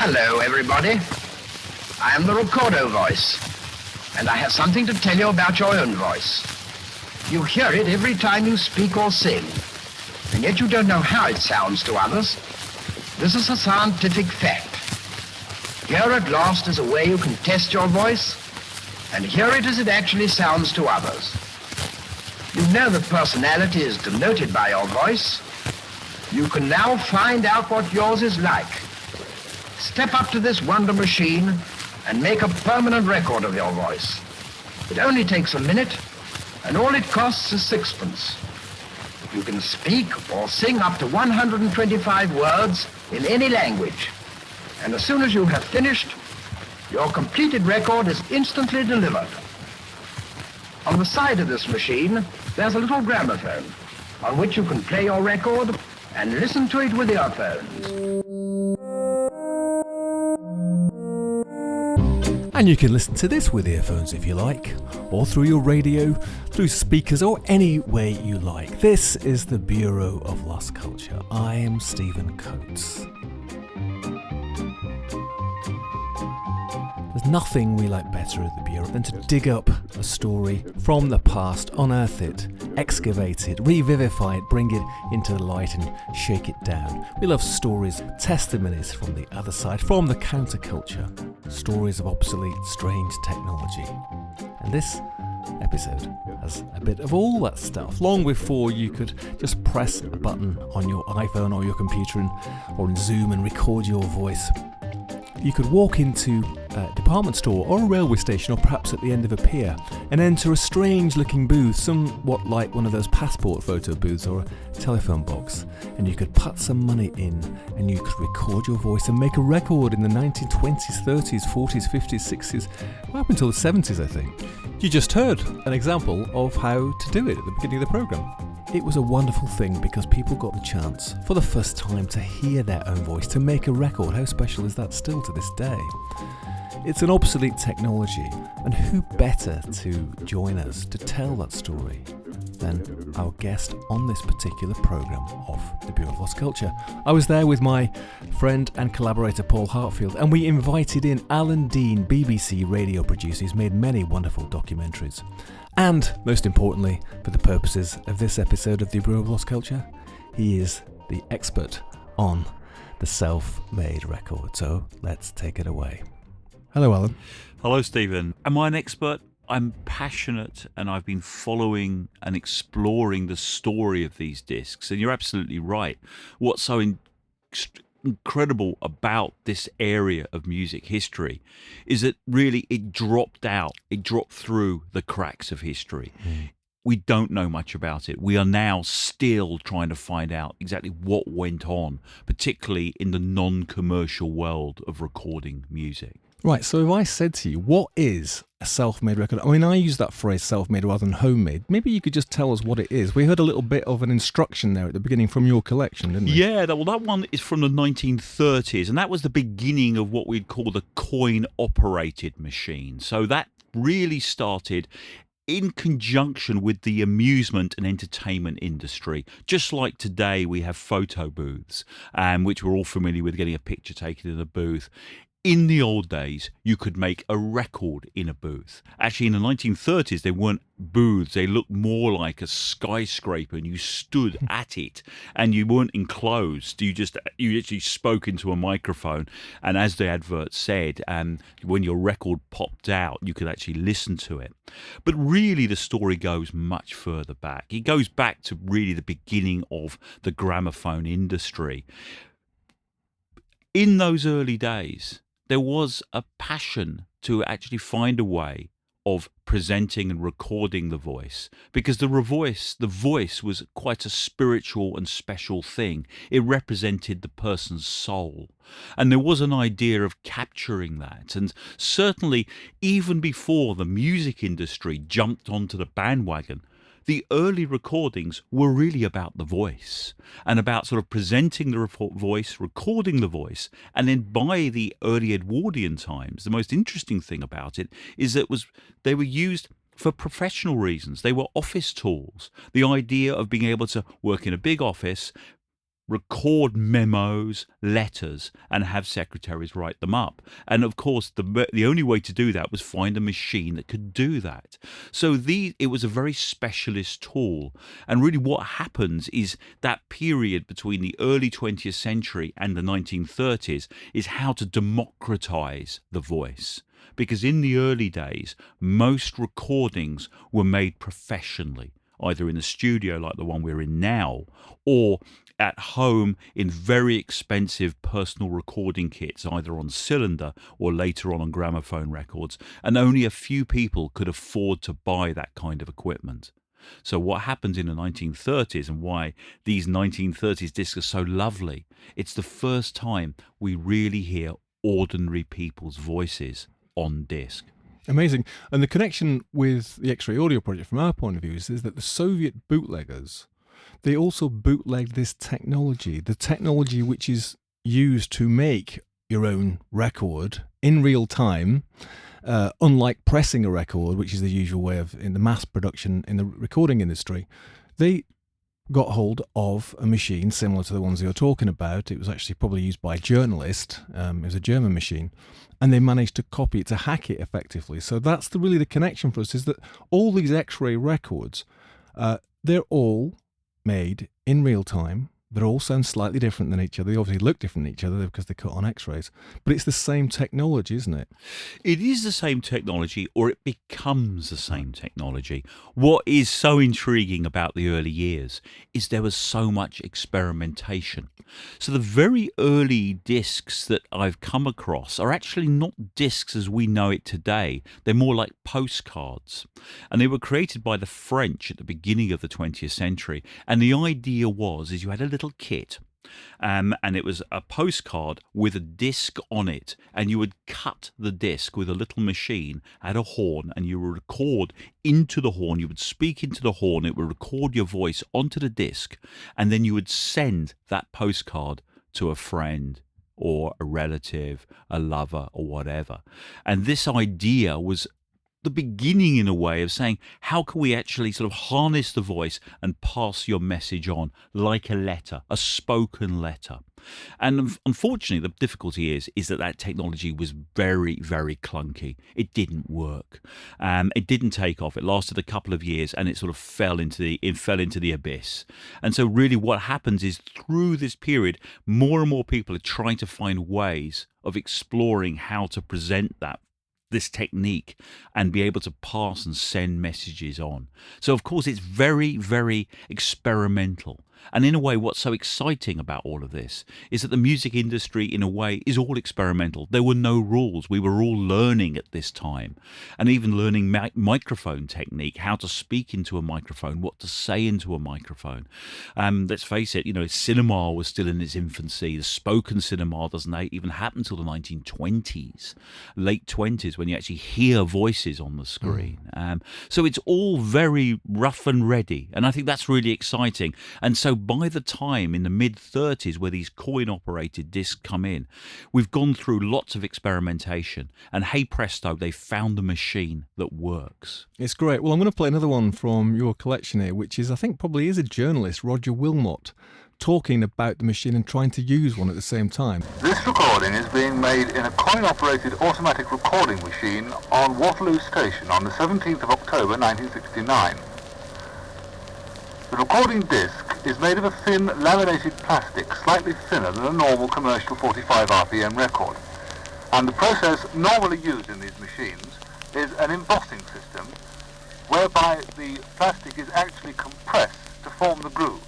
Hello, everybody. I am the Recordo voice, and I have something to tell you about your own voice. You hear it every time you speak or sing, and yet you don't know how it sounds to others. This is a scientific fact. Here at last is a way you can test your voice, and hear it as it actually sounds to others. You know that personality is denoted by your voice. You can now find out what yours is like. Step up to this wonder machine and make a permanent record of your voice. It only takes a minute, and all it costs is sixpence. You can speak or sing up to 125 words in any language, and as soon as you have finished, your completed record is instantly delivered. On the side of this machine, there's a little gramophone on which you can play your record and listen to it with earphones. And you can listen to this with earphones if you like, or through your radio, through speakers, or any way you like. This is the Bureau of Lost Culture. I am Stephen Coates. There's nothing we like better at the Bureau than to dig up a story from the past, unearth it, excavate it, revivify it, bring it into the light and shake it down. We love stories, testimonies from the other side, from the counterculture, stories of obsolete, strange technology. And this episode has a bit of all that stuff, long before you could just press a button on your iPhone or your computer or in Zoom and record your voice. You could walk into a department store or a railway station, or perhaps at the end of a pier, and enter a strange looking booth, somewhat like one of those passport photo booths or a telephone box, and you could put some money in and you could record your voice and make a record in the 1920s, 30s, 40s, 50s, 60s, well, up until the 70s, I think. You just heard an example of how to do it at the beginning of the programme. It was a wonderful thing because people got the chance for the first time to hear their own voice, to make a record. How special is that still to this day? It's an obsolete technology, and who better to join us to tell that story than our guest on this particular programme of the Bureau of Lost Culture. I was there with my friend and collaborator Paul Hartfield, and we invited in Alan Dein, BBC radio producer who's made many wonderful documentaries. And, most importantly, for the purposes of this episode of the Bureau of Lost Culture, he is the expert on the self-made record. So, let's take it away. Hello, Alan. Hello, Stephen. Am I an expert? I'm passionate, and I've been following and exploring the story of these discs. And you're absolutely right. What's so incredible about this area of music history is that really it dropped through the cracks of history. We don't know much about it. We are now still trying to find out exactly what went on, particularly in the non-commercial world of recording music. Right, so if I said to you, what is a self-made record? I mean, I use that phrase self-made rather than homemade. Maybe you could just tell us what it is. We heard a little bit of an instruction there at the beginning from your collection, didn't we? Yeah, that one is from the 1930s, and that was the beginning of what we'd call the coin-operated machine. So that really started in conjunction with the amusement and entertainment industry. Just like today we have photo booths, which we're all familiar with, getting a picture taken in a booth. In the old days, you could make a record in a booth. Actually, in the 1930s, they weren't booths. They looked more like a skyscraper, and you stood at it, and you weren't enclosed. You actually spoke into a microphone, and as the advert said, when your record popped out, you could actually listen to it. But really, the story goes much further back. It goes back to really the beginning of the gramophone industry. In those early days, there was a passion to actually find a way of presenting and recording the voice, because the voice was quite a spiritual and special thing. It represented the person's soul, and there was an idea of capturing that. And certainly, even before the music industry jumped onto the bandwagon, the early recordings were really about the voice and about sort of presenting the voice, recording the voice. And then by the early Edwardian times, the most interesting thing about it is that they were used for professional reasons. They were office tools. The idea of being able to work in a big office, record memos, letters, and have secretaries write them up. And of course, the only way to do that was find a machine that could do that. So it was a very specialist tool. And really what happens is that period between the early 20th century and the 1930s is how to democratize the voice. Because in the early days, most recordings were made professionally, either in a studio like the one we're in now, or at home in very expensive personal recording kits, either on cylinder or later on gramophone records, and only a few people could afford to buy that kind of equipment. So what happens in the 1930s, and why these 1930s discs are so lovely, it's the first time we really hear ordinary people's voices on disc. Amazing. And the connection with the X-Ray Audio Project from our point of view is that the Soviet bootleggers, they also bootlegged this technology, the technology which is used to make your own record in real time, unlike pressing a record, which is the usual way of in the mass production in the recording industry. They got hold of a machine similar to the ones they were talking about. It was actually probably used by a journalist. It was a German machine. And they managed to copy it, to hack it effectively. So that's really the connection for us, is that all these X-ray records, they're all made in real time. They all sound slightly different than each other. They obviously look different than each other because they're cut on X-rays. But it's the same technology, isn't it? It is the same technology, or it becomes the same technology. What is so intriguing about the early years is there was so much experimentation. So the very early discs that I've come across are actually not discs as we know it today. They're more like postcards. And they were created by the French at the beginning of the 20th century. And the idea was you had a little kit, and it was a postcard with a disc on it, and you would cut the disc with a little machine at a horn, and you would record into the horn. You would speak into the horn, it would record your voice onto the disc, and then you would send that postcard to a friend or a relative, a lover, or whatever. And this idea was the beginning, in a way, of saying, how can we actually sort of harness the voice and pass your message on like a letter, a spoken letter? And unfortunately, the difficulty is that technology was very, very clunky. It didn't work. It didn't take off. It lasted a couple of years, and it sort of fell into the abyss. And so really what happens is, through this period, more and more people are trying to find ways of exploring how to present this technique and be able to pass and send messages on. So of course it's very, very experimental. And in a way, what's so exciting about all of this is that the music industry, in a way, is all experimental. There were no rules. We were all learning at this time, and even learning microphone technique, how to speak into a microphone, what to say into a microphone. Let's face it, cinema was still in its infancy. The spoken cinema doesn't even happen until the 1920s, late 20s, when you actually hear voices on the screen. So it's all very rough and ready, and I think that's really exciting. And so by the time in the mid-30s, where these coin-operated discs come in, we've gone through lots of experimentation, and hey presto, they found a machine that works. It's great. Well, I'm going to play another one from your collection here, which is, I think, probably is a journalist, Roger Wilmot, talking about the machine and trying to use one at the same time. This recording is being made in a coin-operated automatic recording machine on Waterloo Station on the 17th of October 1969. The recording disc is made of a thin laminated plastic, slightly thinner than a normal commercial 45 RPM record. And the process normally used in these machines is an embossing system, whereby the plastic is actually compressed to form the groove.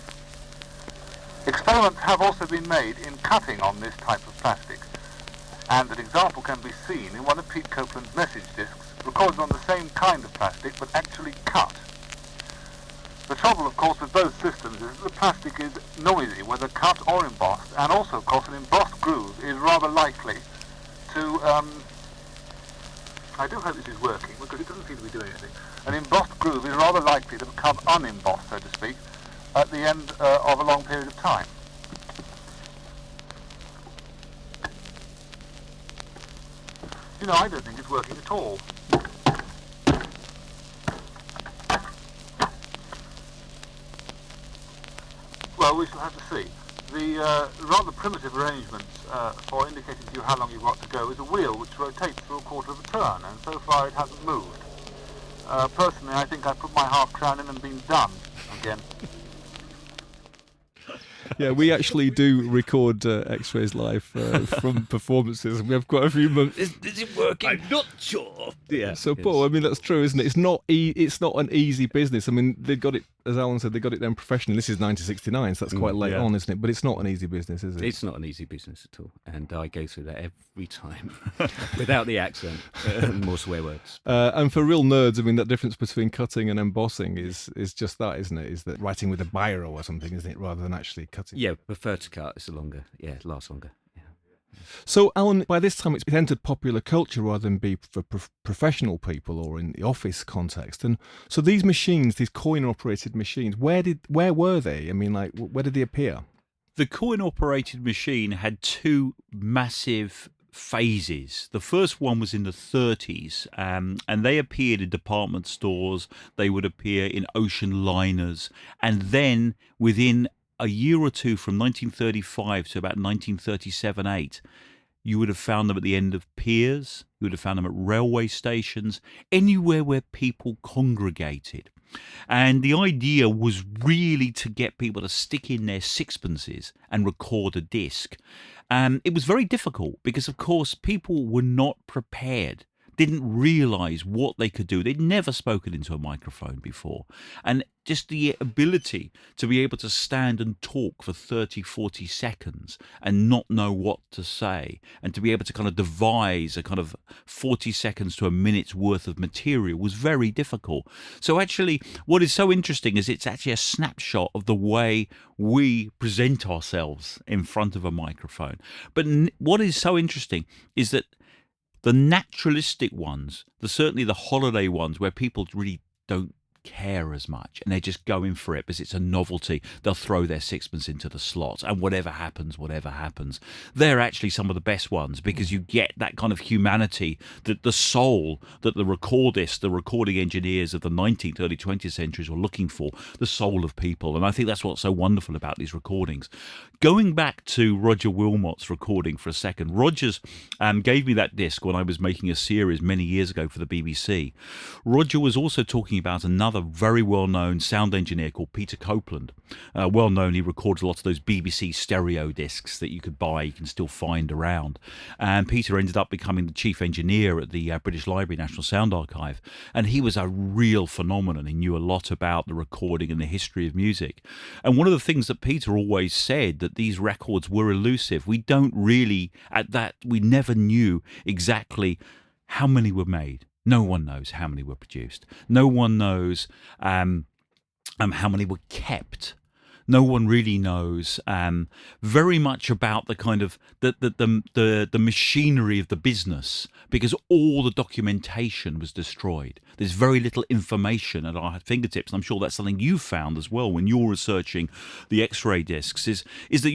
Experiments have also been made in cutting on this type of plastic, and an example can be seen in one of Pete Copeland's message discs, recorded on the same kind of plastic but actually cut. The trouble, of course, with both systems is that the plastic is noisy, whether cut or embossed, and also, of course, an embossed groove is rather likely to, I do hope this is working, because it doesn't seem to be doing anything. An embossed groove is rather likely to become unembossed, so to speak, at the end of a long period of time. I don't think it's working at all. Well, we shall have to see. The rather primitive arrangement for indicating to you how long you've got to go is a wheel which rotates through a quarter of a turn, and so far it hasn't moved. Personally, I think I've put my half crown in and been done again. Yeah, we actually do record X-Rays live from performances. We have quite a few months. Is it working? I'm not sure. Yeah. So, Paul, I mean, that's true, isn't it? It's not an easy business. I mean, they got it, as Alan said, they got it done professionally. This is 1969, so that's quite late on, isn't it? But it's not an easy business, is it? It's not an easy business at all, and I go through that every time without the accent, more swear words. And for real nerds, I mean, that difference between cutting and embossing is just that, isn't it? Is that writing with a biro or something, isn't it, rather than actually cutting? Yeah, prefer to cut. It's it lasts longer. Yeah. So, Alan, by this time it's entered popular culture rather than be for professional people or in the office context. And so these machines, these coin-operated machines, where were they? I mean, like, where did they appear? The coin-operated machine had two massive phases. The first one was in the 30s, and they appeared in department stores. They would appear in ocean liners, and then within a year or two, from 1935 to about 1937-8, you would have found them at the end of piers. You would have found them at railway stations, anywhere where people congregated. And the idea was really to get people to stick in their sixpences and record a disc. It was very difficult because, of course, people were not prepared, didn't realise what they could do. They'd never spoken into a microphone before. And just the ability to be able to stand and talk for 30, 40 seconds and not know what to say, and to be able to kind of devise a kind of 40 seconds to a minute's worth of material was very difficult. So actually, what is so interesting is it's actually a snapshot of the way we present ourselves in front of a microphone. But what is so interesting is that the naturalistic ones, certainly the holiday ones, where people really don't care as much and they're just going for it because it's a novelty, they'll throw their sixpence into the slot and whatever happens, they're actually some of the best ones, because you get that kind of humanity, that the soul that the recordists, the recording engineers of the 19th, early 20th centuries were looking for, the soul of people. And I think that's what's so wonderful about these recordings. Going back to Roger Wilmot's recording for a second, Roger's gave me that disc when I was making a series many years ago for the BBC. Roger was also talking about another very well-known sound engineer called Peter Copeland. Well-known, he records lots of those BBC stereo discs that you could buy, you can still find around. And Peter ended up becoming the chief engineer at the British Library National Sound Archive. And he was a real phenomenon. He knew a lot about the recording and the history of music. And one of the things that Peter always said, that these records were elusive. We don't really, we never knew exactly how many were made. No one knows how many were produced. No one knows how many were kept. No one really knows very much about the kind of the machinery of the business, because all the documentation was destroyed. There's very little information at our fingertips, and I'm sure that's something you found as well when you're researching the X-ray discs. Is that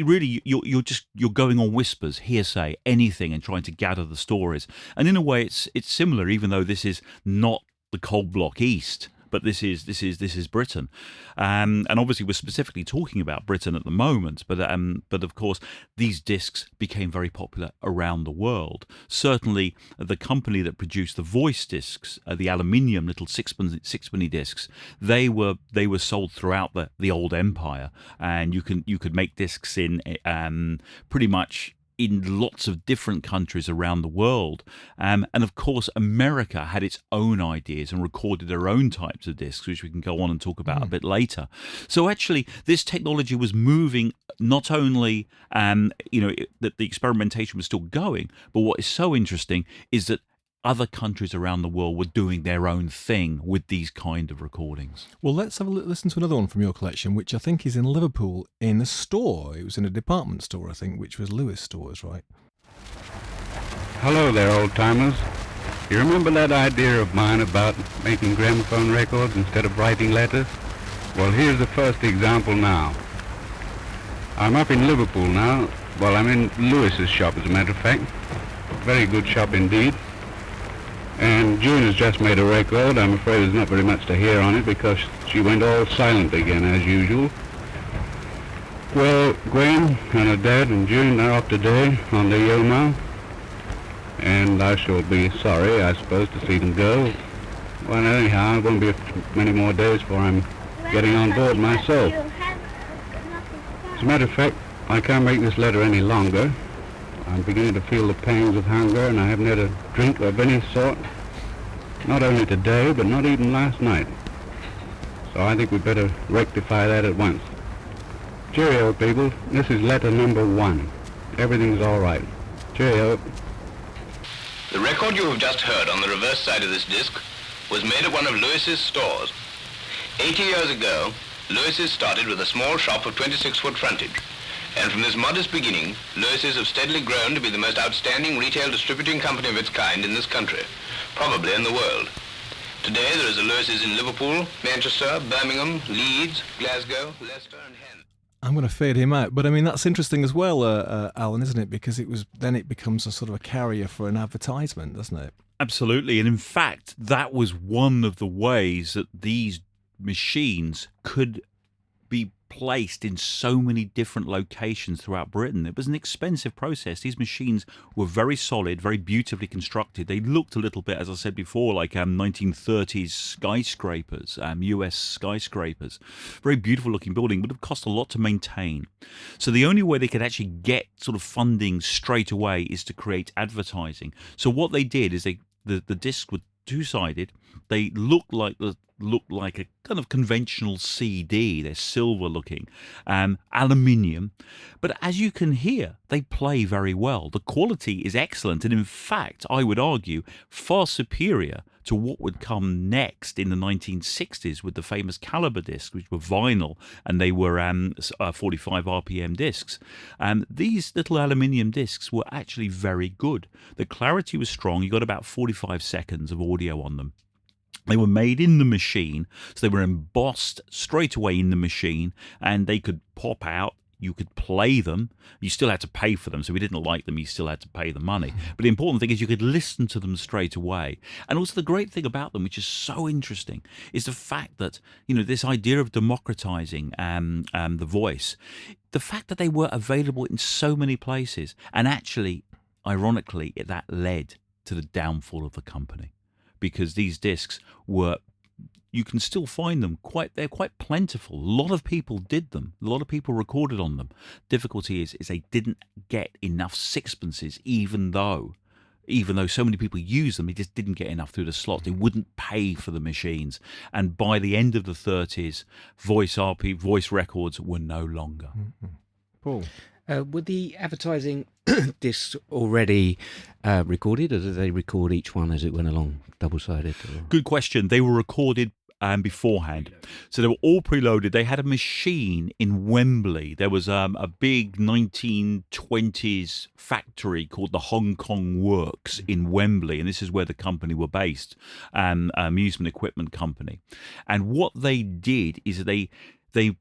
you're going on whispers, hearsay, anything, and trying to gather the stories. And in a way, it's similar, even though this is not the cold block East. But this is Britain, and obviously we're specifically talking about Britain at the moment. But of course, these discs became very popular around the world. Certainly, the company that produced the voice discs, the aluminium little sixpenny discs, they were sold throughout the old empire, and you could make discs in pretty much in lots of different countries around the world. And of course, America had its own ideas and recorded their own types of discs, which we can go on and talk about a bit later. So actually, this technology was moving, not only, that the experimentation was still going, but what is so interesting is that other countries around the world were doing their own thing with these kind of recordings. Well, let's have a listen to another one from your collection, which I think is in Liverpool in a store. It was in a department store, I think, which was Lewis Stores, right? Hello there, old-timers. You remember that idea of mine about making gramophone records instead of writing letters? Well, here's the first example now. I'm up in Liverpool now. Well, I'm in Lewis's shop, as a matter of fact. Very good shop indeed. And June has just made a record. I'm afraid there's not very much to hear on it because she went all silent again as usual. Well, Gwen and her dad and June are off today on the Yoma, and I shall be sorry, I suppose, to see them go. Well, anyhow, it won't be many more days before I'm getting on board myself. As a matter of fact, I can't make this letter any longer. I'm beginning to feel the pangs of hunger, and I haven't had a drink of any sort. Not only today, but not even last night. So I think we'd better rectify that at once. Cheerio, people. This is letter number 1. Everything's all right. Cheerio. The record you have just heard on the reverse side of this disc was made at one of Lewis's stores. 80 years ago, Lewis's started with a small shop of 26-foot frontage. And from this modest beginning, Lewis's have steadily grown to be the most outstanding retail distributing company of its kind in this country, probably in the world. Today there is a Lewis's in Liverpool, Manchester, Birmingham, Leeds, Glasgow, Leicester and Hen. I'm going to fade him out, but I mean that's interesting as well, Alan, isn't it? Because it becomes a sort of a carrier for an advertisement, doesn't it? Absolutely, and in fact, that was one of the ways that these machines could be placed in so many different locations throughout Britain. It was an expensive process. These machines were very solid, very beautifully constructed. They looked a little bit, as I said before, like 1930s skyscrapers, US skyscrapers. Very beautiful looking building, but it cost a lot to maintain. So the only way they could actually get sort of funding straight away is to create advertising. So what they did is the discs were two-sided. They looked like a kind of conventional CD. They're silver looking, aluminium. But as you can hear, they play very well. The quality is excellent. And in fact, I would argue far superior to what would come next in the 1960s with the famous Caliber discs, which were vinyl, and they were 45 RPM discs. These little aluminium discs were actually very good. The clarity was strong. You got about 45 seconds of audio on them. They were made in the machine, so they were embossed straight away in the machine, and they could pop out. You could play them. You still had to pay for them, so if you didn't like them, you still had to pay the money. But the important thing is you could listen to them straight away. And also the great thing about them, which is so interesting, is the fact that, this idea of democratizing the voice, the fact that they were available in so many places, and actually, ironically, that led to the downfall of the company. Because these discs you can still find them they're quite plentiful. A lot of people did them. A lot of people recorded on them. Difficulty is they didn't get enough sixpences, even though so many people use them, they just didn't get enough through the slot. They wouldn't pay for the machines. And by the end of the 30s, voice records were no longer. Mm-hmm. Paul? Were the advertising discs already recorded, or did they record each one as it went along, double-sided? Good question. They were recorded beforehand. So they were all preloaded. They had a machine in Wembley. There was a big 1920s factory called the Hong Kong Works in Wembley, and this is where the company were based, amusement equipment company. And what they did is they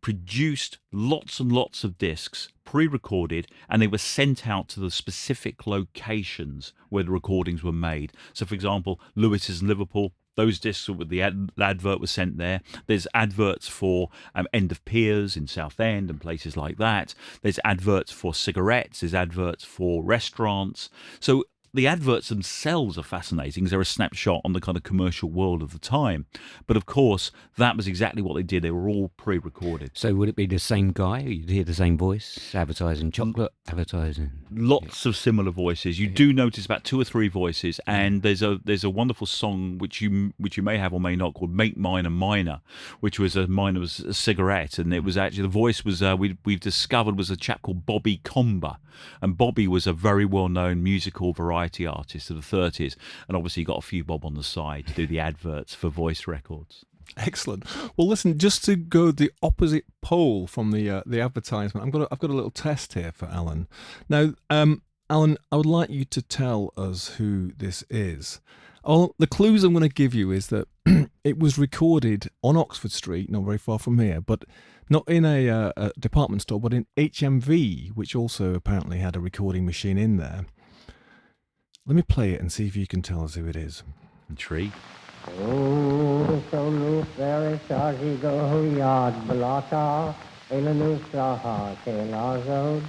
produced lots and lots of discs, pre-recorded, and they were sent out to the specific locations where the recordings were made. So, for example, Lewis's in Liverpool, those discs with the advert was sent there. There's adverts for End of Piers in Southend and places like that. There's adverts for cigarettes. There's adverts for restaurants. So the adverts themselves are fascinating because they're a snapshot on the kind of commercial world of the time. But of course, that was exactly what they did. They were all pre-recorded. So would it be the same guy? You'd hear the same voice advertising chocolate, advertising lots of similar voices. You do notice about 2 or 3 voices, and there's a wonderful song which you may have or may not called "Make Mine a Miner," which was a cigarette, and it was actually the voice was we've discovered was a chap called Bobby Comber, and Bobby was a very well-known musical variety artist of the 30s, and obviously he got a few bob on the side to do the adverts for voice records. Excellent. Well, listen, just to go the opposite pole from the advertisement, I've got a little test here for Alan. Now, Alan, I would like you to tell us who this is. The clues I'm going to give you is that it was recorded on Oxford Street, not very far from here, but not in a department store, but in HMV, which also apparently had a recording machine in there. Let me play it and see if you can tell us who it is. Intrigued. Oh, so loose, very short, he go yard blocker. Ilanustraha Kelazod,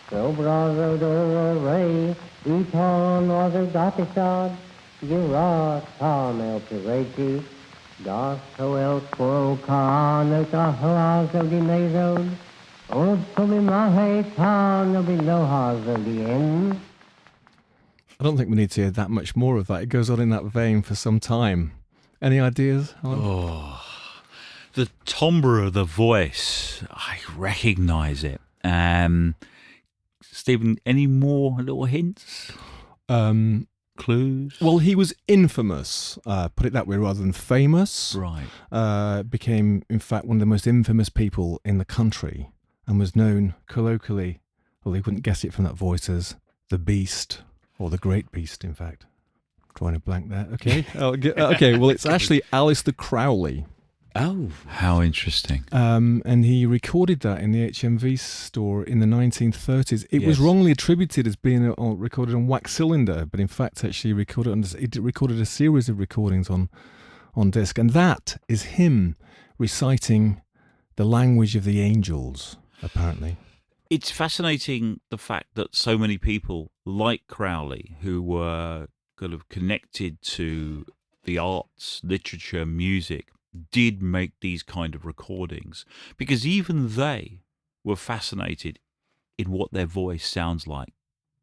Sobrazo do Ray, Eton was a Gatisad, Girat Tamel Pireti, Das Toel Quo Khan, Tahaz of the Nazod, Old Pumimahe Tan of the Lohaz of the End. I don't think we need to hear that much more of that. It goes on in that vein for some time. Any ideas, Alan? Oh, the timbre of the voice, I recognise it. Stephen, any more little hints? Clues? Well, he was infamous, put it that way, rather than famous. Right. Became, in fact, one of the most infamous people in the country and was known colloquially, well, they wouldn't guess it from that voice, as the Beast, or the Great Beast, in fact. Trying to blank that. Okay. Okay, well, it's actually Alistair Crowley. Oh, how interesting. And he recorded that in the HMV store in the 1930s. It was wrongly attributed as being recorded on wax cylinder, but in fact actually it recorded a series of recordings on disc. And that is him reciting the language of the angels, apparently. It's fascinating the fact that so many people like Crowley, who were kind of connected to the arts, literature, music, did make these kind of recordings, because even they were fascinated in what their voice sounds like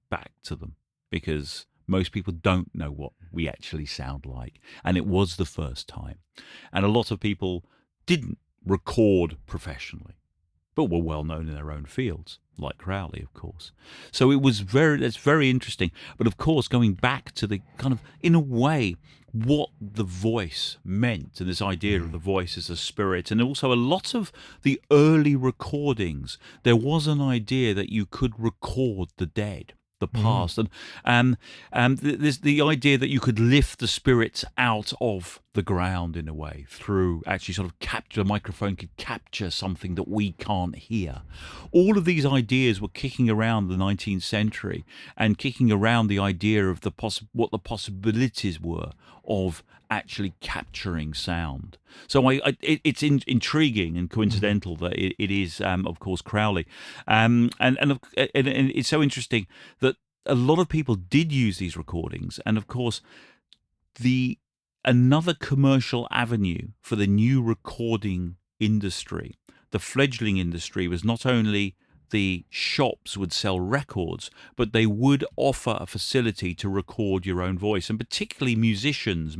back to them, because most people don't know what we actually sound like, and it was the first time. And a lot of people didn't record professionally, but were well known in their own fields, like Crowley, of course. So that's very interesting. But of course, going back to the kind of, in a way, what the voice meant, and this idea of the voice as a spirit, and also a lot of the early recordings, there was an idea that you could record the dead, the past, and there's the idea that you could lift the spirits out of the ground in a way through actually sort of capture. A microphone could capture something that we can't hear. All of these ideas were kicking around the 19th century and kicking around the idea of what the possibilities were of actually capturing sound. So it's intriguing and coincidental that it is, of course, Crowley, and it's so interesting that a lot of people did use these recordings, and of course, another commercial avenue for the new recording industry, the fledgling industry, was not only the shops would sell records, but they would offer a facility to record your own voice, and particularly musicians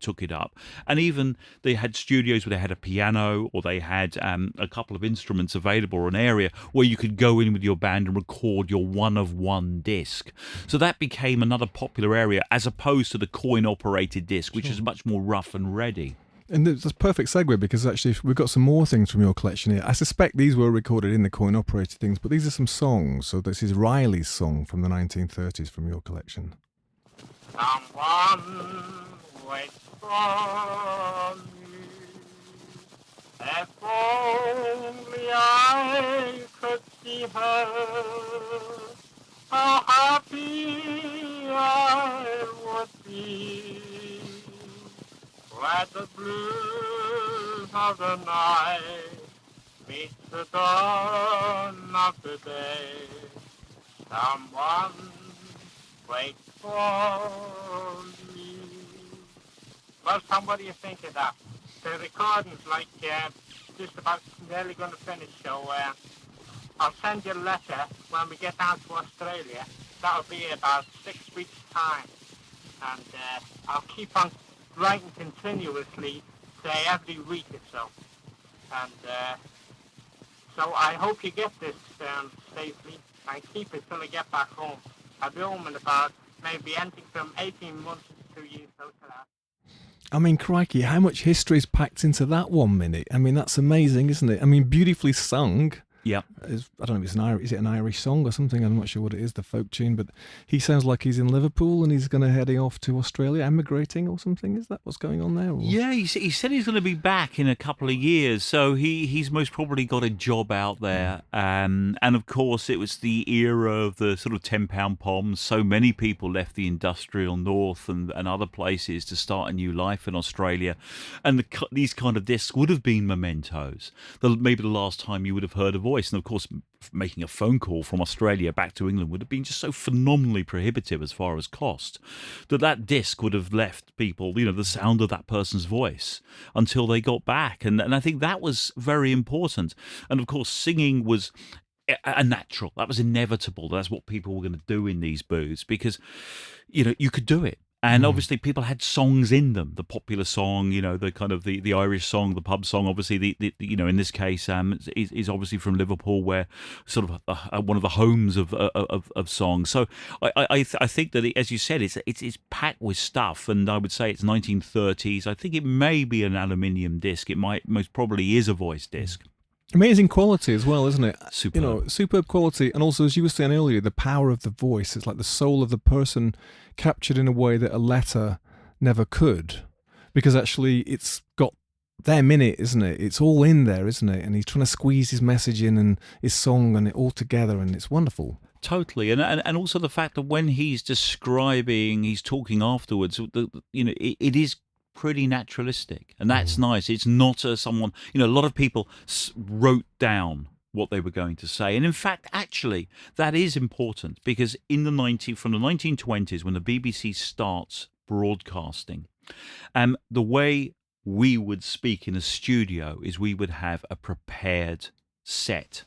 took it up. And even they had studios where they had a piano, or they had a couple of instruments available, or an area where you could go in with your band and record your one-of-one disc. So that became another popular area, as opposed to the coin-operated disc, which is much more rough and ready. And it's a perfect segue, because actually we've got some more things from your collection here. I suspect these were recorded in the coin-operated things, but these are some songs. So this is Riley's song from the 1930s from your collection. Someone waits for me. If only I could see her, how happy I would be. Let the blues of the night meet the dawn of the day. Someone waits for me. Well, Tom, what do you think of that? The recording's like just about nearly going to finish, so I'll send you a letter when we get down to Australia. That'll be about 6 weeks' time. And I'll keep on writing continuously, say every week or so. And so I hope you get this safely and keep it till I get back home. I'll be home in about maybe anything from 18 months to 2 years, so to that. I mean, crikey, how much history is packed into that 1 minute? I mean, that's amazing, isn't it? I mean, beautifully sung. Yeah. I don't know if it's is it an Irish song or something? I'm not sure what it is, the folk tune, but he sounds like he's in Liverpool and he's going to heading off to Australia, emigrating or something. Is that what's going on there? Or? Yeah, he said he's going to be back in a couple of years, so he's most probably got a job out there. And of course, it was the era of the sort of £10 poms. So many people left the industrial north and other places to start a new life in Australia. And these kind of discs would have been mementos. Maybe the last time you would have heard a voice. And of course, making a phone call from Australia back to England would have been just so phenomenally prohibitive as far as cost that disc would have left people, the sound of that person's voice until they got back. And I think that was very important. And of course, singing was a natural. That was inevitable. That's what people were going to do in these booths because, you could do it. And obviously people had songs in them, the popular song, the kind of the Irish song, the pub song, obviously the in this case is obviously from Liverpool, where sort of one of the homes of songs. So I think that as you said, it's packed with stuff, and I would say it's 1930s. I think it may be an aluminium disc. It most probably is a voice disc. Amazing quality as well, isn't it? Superb. Superb quality. And also, as you were saying earlier, the power of the voice. It's like the soul of the person captured in a way that a letter never could. Because actually, it's got their minute, isn't it? It's all in there, isn't it? And he's trying to squeeze his message in and his song and it all together, and it's wonderful. Totally, and also the fact that when he's talking afterwards, it is pretty naturalistic, and that's nice. It's not someone, a lot of people wrote down what they were going to say, and in fact, actually, that is important because from the 1920s, when the BBC starts broadcasting, the way we would speak in a studio is we would have a prepared set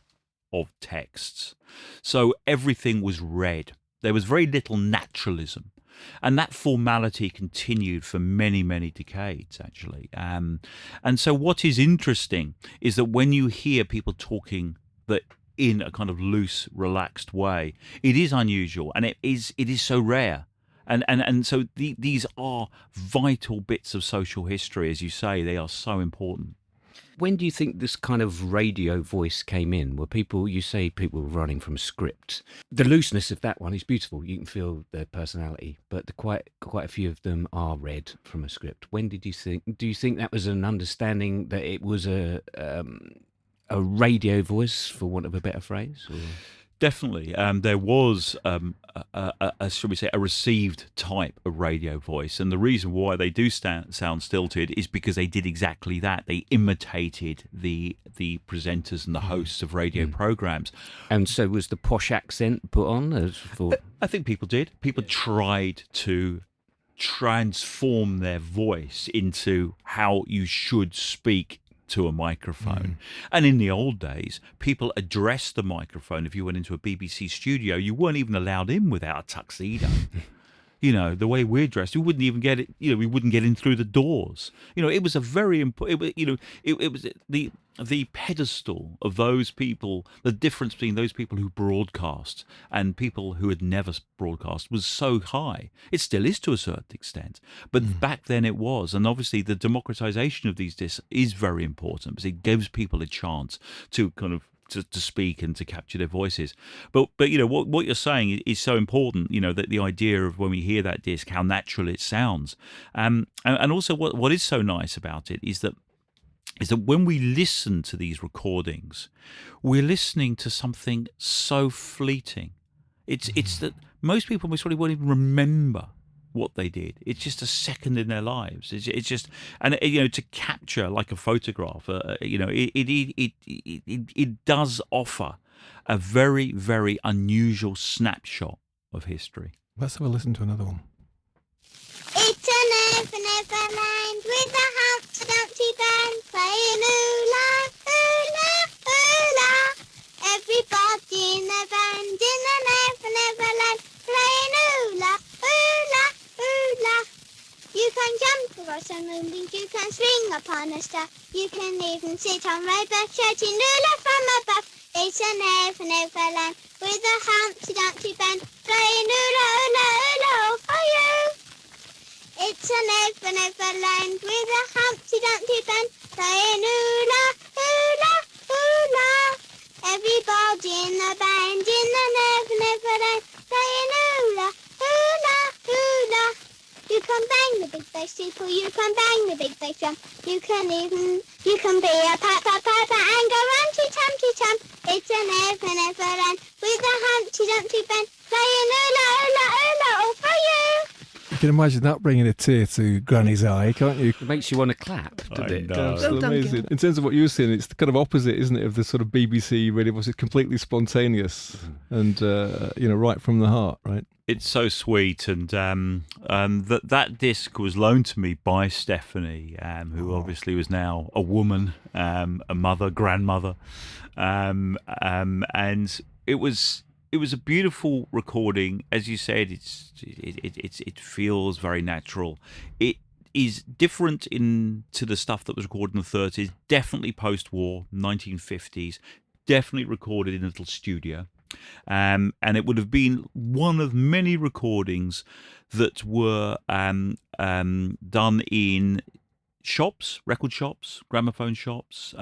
of texts, so everything was read. There was very little naturalism. And that formality continued for many, many decades, actually. And so what is interesting is that when you hear people talking that in a kind of loose, relaxed way, it is unusual, and it is so rare. And so these are vital bits of social history, as you say. They are so important. When do you think this kind of radio voice came in? Were people were running from script? The looseness of that one is beautiful. You can feel their personality, but quite a few of them are read from a script. When did you think? Do you think that was an understanding that it was a radio voice, for want of a better phrase? Or? Definitely. There was, shall we say, a received type of radio voice. And the reason why they do sound stilted is because they did exactly that. They imitated the presenters and the hosts of radio programs. And so was the posh accent put on? I think people did. People tried to transform their voice into how you should speak to a microphone. And in the old days, people addressed the microphone. If you went into a BBC studio, you weren't even allowed in without a tuxedo. The way we're dressed, we wouldn't even get it. We wouldn't get in through the doors. It was a very important. It was the pedestal of those people. The difference between those people who broadcast and people who had never broadcast was so high. It still is to a certain extent, but back then it was. And obviously, the democratization of these discs is very important because it gives people a chance to kind of to speak and to capture their voices. But what you're saying is so important, that the idea of when we hear that disc, how natural it sounds. And also what is so nice about it is that when we listen to these recordings, we're listening to something so fleeting. It's that most people most probably won't even remember what they did. It's just a second in their lives. It's just, and to capture like a photograph, it does offer a very, very unusual snapshot of history. Let's have a listen to another one. It's an Neverland with a Humpty Dumpty band playing oola, oola, oola. Everybody in the band in the Neverland playing oola, oola, oola. You can jump across a moonbeam, you can swing upon a star, you can even sit on roadbus shouting oola from above. It's a Neverland with a Humpty Dumpty band playing oola, oola, oola, oh for you. It's a Neverland with a Humpty Dumpty band playing oola, oola, oola. Every everybody in the band in the Neverland playing hula, hula, hula. You can bang the big bass steeple, you can bang the big bass drum. You can be a piper and go rumty-tum-ty-tum. It's a Neverland with a Humpty Dumpty band playing hula, hula, hula, all for you. You can imagine that bringing a tear to Granny's eye, can't you? It makes you want to clap, doesn't I it? know. Absolutely amazing. In terms of what you were saying, it's the kind of opposite, isn't it, of the sort of BBC radio voice. It's completely spontaneous and, right from the heart, right? It's so sweet, and that disc was loaned to me by Stephanie, who obviously was now a woman, a mother, grandmother, and it was a beautiful recording. As you said, it feels very natural. It is different to the stuff that was recorded in the 30s, definitely post-war, 1950s, definitely recorded in a little studio. And it would have been one of many recordings that were done in shops, record shops, gramophone shops,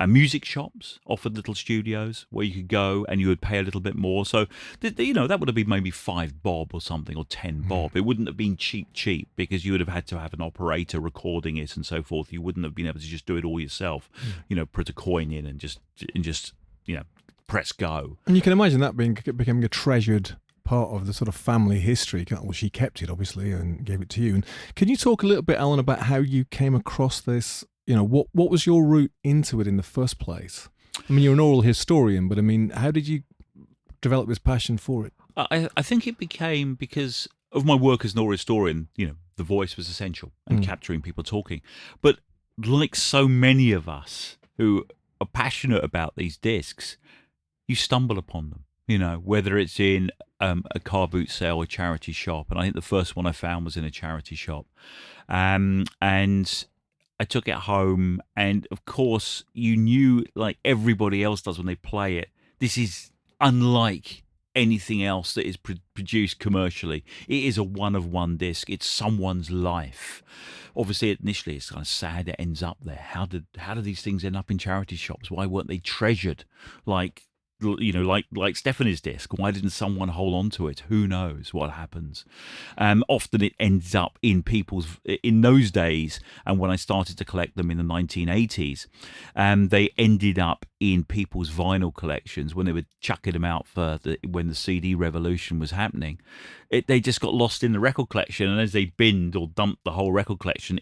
music shops offered little studios where you could go and you would pay a little bit more. So, that would have been maybe $5 or something, or $10. It wouldn't have been cheap because you would have had to have an operator recording it and so forth. You wouldn't have been able to just do it all yourself, put a coin in and just press go. And you can imagine that becoming a treasured part of the sort of family history. Well, she kept it, obviously, and gave it to you. And can you talk a little bit, Alan, about how you came across this? What was your route into it in the first place? I mean, you're an oral historian, but I mean, how did you develop this passion for it? I think it became because of my work as an oral historian. The voice was essential and capturing people talking. But like so many of us who are passionate about these discs, you stumble upon them, whether it's in a car boot sale or charity shop. And I think the first one I found was in a charity shop. And I took it home. And of course, you knew, like everybody else does when they play it, this is unlike anything else that is produced commercially. It is a one-of-one disc. It's someone's life. Obviously, initially, it's kind of sad it ends up there. How did these things end up in charity shops? Why weren't they treasured like Stephanie's disc? Why didn't someone hold on to it? Who knows what happens? Often it ends up in those days, and when I started to collect them in the 1980s, they ended up in people's vinyl collections when they were chucking them out when the CD revolution was happening. They just got lost in the record collection, and as they binned or dumped the whole record collection,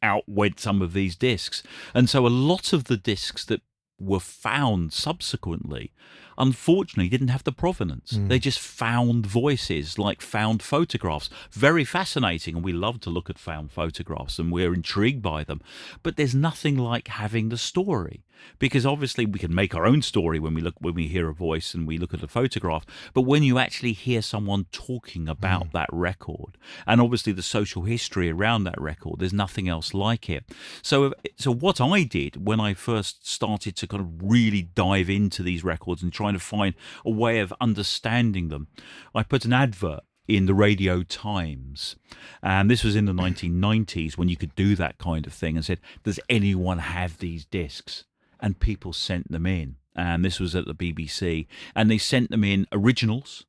out went some of these discs. And so a lot of the discs that were found subsequently, unfortunately, didn't have the provenance. They just found voices, like found photographs. Very fascinating, and we love to look at found photographs, and we're intrigued by them. But there's nothing like having the story, because obviously we can make our own story when we hear a voice and we look at a photograph. But when you actually hear someone talking about that record, and obviously the social history around that record, there's nothing else like it. So what I did when I first started to kind of really dive into these records and trying to find a way of understanding them, I put an advert in the Radio Times. And this was in the 1990s when you could do that kind of thing, and said, does anyone have these discs? And people sent them in. And this was at the BBC. And they sent them in originals,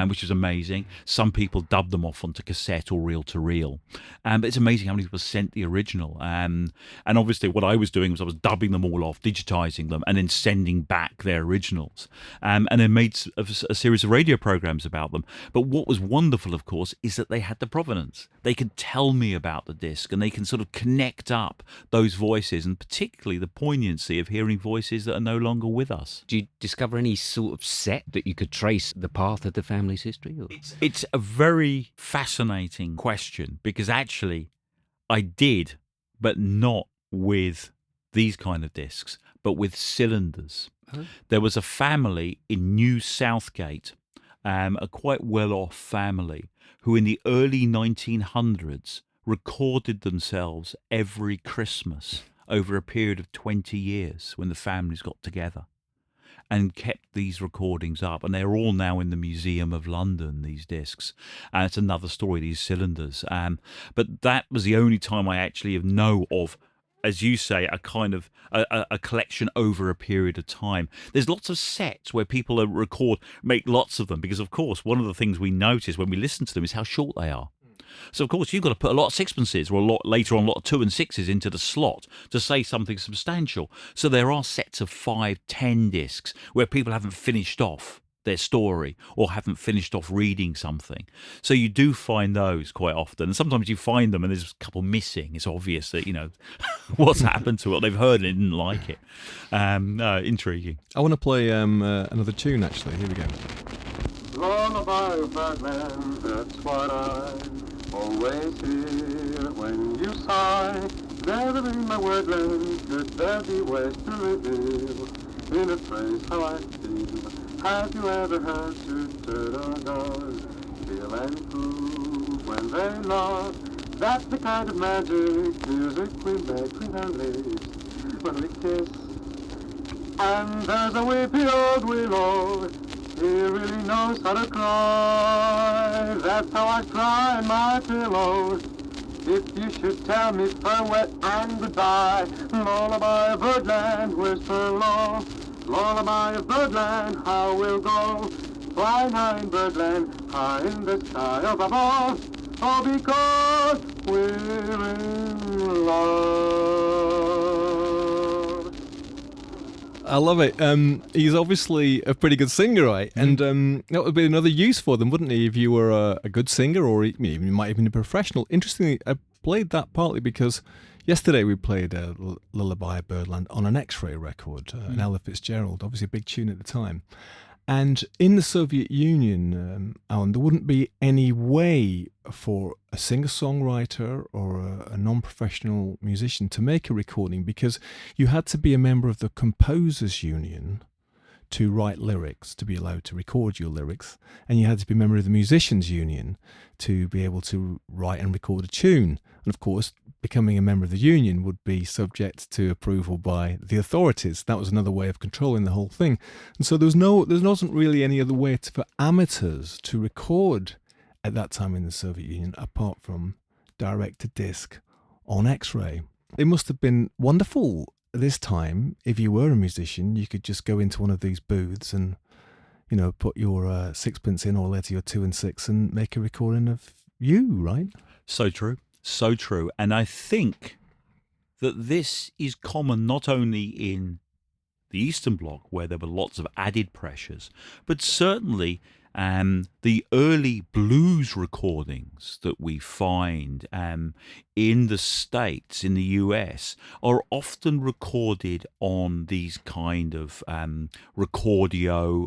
which was amazing. Some people dubbed them off onto cassette or reel-to-reel. But it's amazing how many people sent the original. And obviously what I was doing was I was dubbing them all off, digitizing them, and then sending back their originals. And then made a series of radio programs about them. But what was wonderful, of course, is that they had the provenance. They could tell me about the disc, and they can sort of connect up those voices, and particularly the poignancy of hearing voices that are no longer with us. Do you discover any sort of set that you could trace the path of the family's history? Or? It's a very fascinating question, because actually I did, but not with these kind of discs, but with cylinders. There was a family in New Southgate, a quite well-off family, who in the early 1900s recorded themselves every Christmas over a period of 20 years when the families got together, and kept these recordings up. And they're all now in the Museum of London, these discs. And it's another story, these cylinders. But that was the only time I actually know of as you say, a kind of a collection over a period of time. There's lots of sets where people make lots of them, because of course one of the things we notice when we listen to them is how short they are. So of course you've got to put a lot of sixpences, or a lot later on a lot of 2 and 6s into the slot to say something substantial. So there are sets of 5, 10 discs where people haven't finished off their story or haven't finished off reading something. So you do find those quite often, and sometimes you find them and there's a couple missing. It's obvious that, you know, what's happened to it. They've heard it and didn't like it. Intriguing. I want to play another tune, actually. Here we go. Lullaby of Birdland, that's what I always hear when you sigh. There in my wordland, could there be ways to reveal in a phrase how I feel? Have you ever heard two turtles feel and prove when they laugh? That's the kind of magic music we make with our lips when we kiss. And there's a weepy old willow, he really knows how to cry. That's how I cry in my pillow. If you should tell me farewell and goodbye, lullaby of birdland, whisper low. Lullaby of birdland, how we'll go, flying high in birdland, high in the sky above all. Oh, because we're in love. I love it. He's obviously a pretty good singer, right? And that would be another use for them, wouldn't he, if you were a good singer, or even you might even be a professional. Interestingly, I played that partly because yesterday we played Lullaby of Birdland on an X-Ray record, an Ella Fitzgerald, obviously a big tune at the time. And in the Soviet Union, Alan, there wouldn't be any way for a singer-songwriter or a non-professional musician to make a recording, because you had to be a member of the Composers Union to write lyrics, to be allowed to record your lyrics, and you had to be a member of the Musicians Union to be able to write and record a tune. And of course, becoming a member of the union would be subject to approval by the authorities. That was another way of controlling the whole thing. And so there wasn't really any other way for amateurs to record at that time in the Soviet Union apart from direct to disc on X-ray. It must have been wonderful this time. If you were a musician, you could just go into one of these booths and, you know, put your sixpence in, or later your 2 and 6, and make a recording of you, right? So true. So true. And I think that this is common not only in the Eastern Bloc, where there were lots of added pressures, but certainly the early blues recordings that we find in the States, in the US, are often recorded on these kind of recordio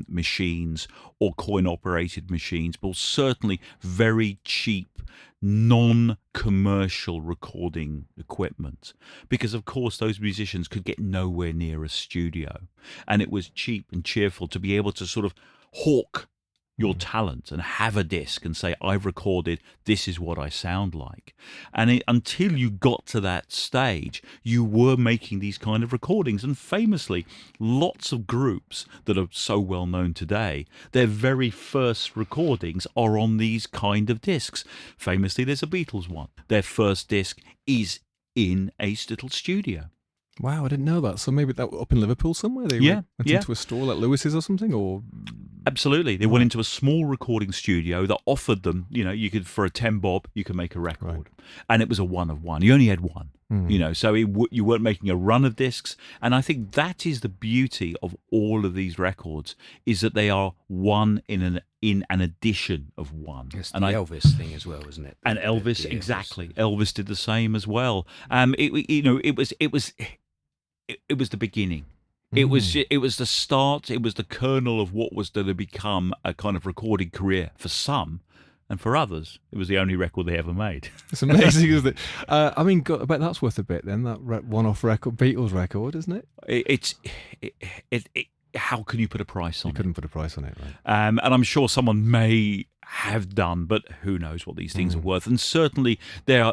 machines or coin-operated machines, but certainly very cheap, non-commercial recording equipment, because of course those musicians could get nowhere near a studio, and it was cheap and cheerful to be able to sort of hawk your talent and have a disc and say, I've recorded, this is what I sound like. And until you got to that stage, you were making these kind of recordings. And famously, lots of groups that are so well known today, their very first recordings are on these kind of discs. Famously, there's a Beatles one. Their first disc is in a little studio. Wow, I didn't know that. So maybe that up in Liverpool somewhere? They went into a store like Lewis's or something? Or absolutely. They went into a small recording studio that offered them, you know, you could, for a 10 bob, you could make a record. Right. And it was a one of one. You only had one, you know, so you weren't making a run of discs. And I think that is the beauty of all of these records, is that they are one in an edition of one. It's the Elvis thing as well, isn't it? And Elvis, exactly. Elvis did the same as well. It was the beginning. It was the start. It was the kernel of what was going to become a kind of recording career for some, and for others, it was the only record they ever made. It's amazing, isn't it? I mean, I bet that's worth a bit then. That one-off record, Beatles record, isn't it? How can you put a price on it? You couldn't put a price on it, right? And I'm sure someone may have done, but who knows what these things are worth. And certainly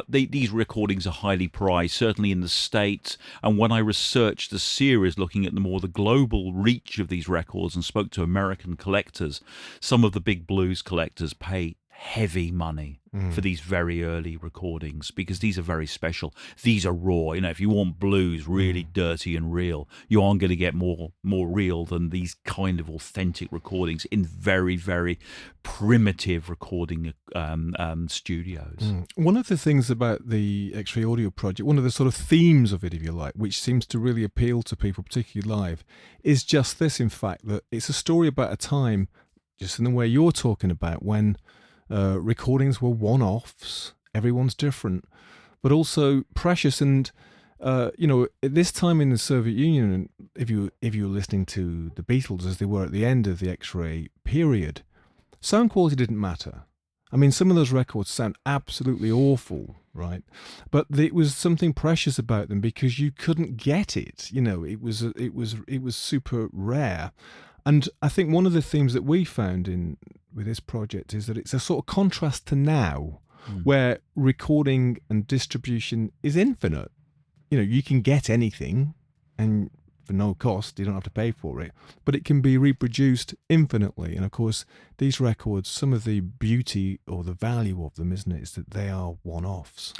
these recordings are highly prized, certainly in the States. And when I researched the series, looking at the global reach of these records and spoke to American collectors, some of the big blues collectors pay heavy money for these very early recordings, because these are very special. These are raw. You know, if you want blues really dirty and real, you aren't going to get more real than these kind of authentic recordings in very, very primitive recording studios. One of the things about the X-Ray Audio Project, one of the sort of themes of it, if you like, which seems to really appeal to people, particularly live, is just this, in fact, that it's a story about a time, just in the way you're talking about, when recordings were one-offs, everyone's different, but also precious. And you know, at this time in the Soviet Union, if you were listening to the Beatles as they were at the end of the X-Ray period, sound quality didn't matter. I mean, some of those records sound absolutely awful, right? But it was something precious about them because you couldn't get it. You know, it was super rare. And I think one of the themes that we found with this project is that it's a sort of contrast to now, where recording and distribution is infinite. You know, you can get anything, and for no cost, you don't have to pay for it, but it can be reproduced infinitely. And of course, these records, some of the beauty or the value of them, isn't it, is that they are one-offs.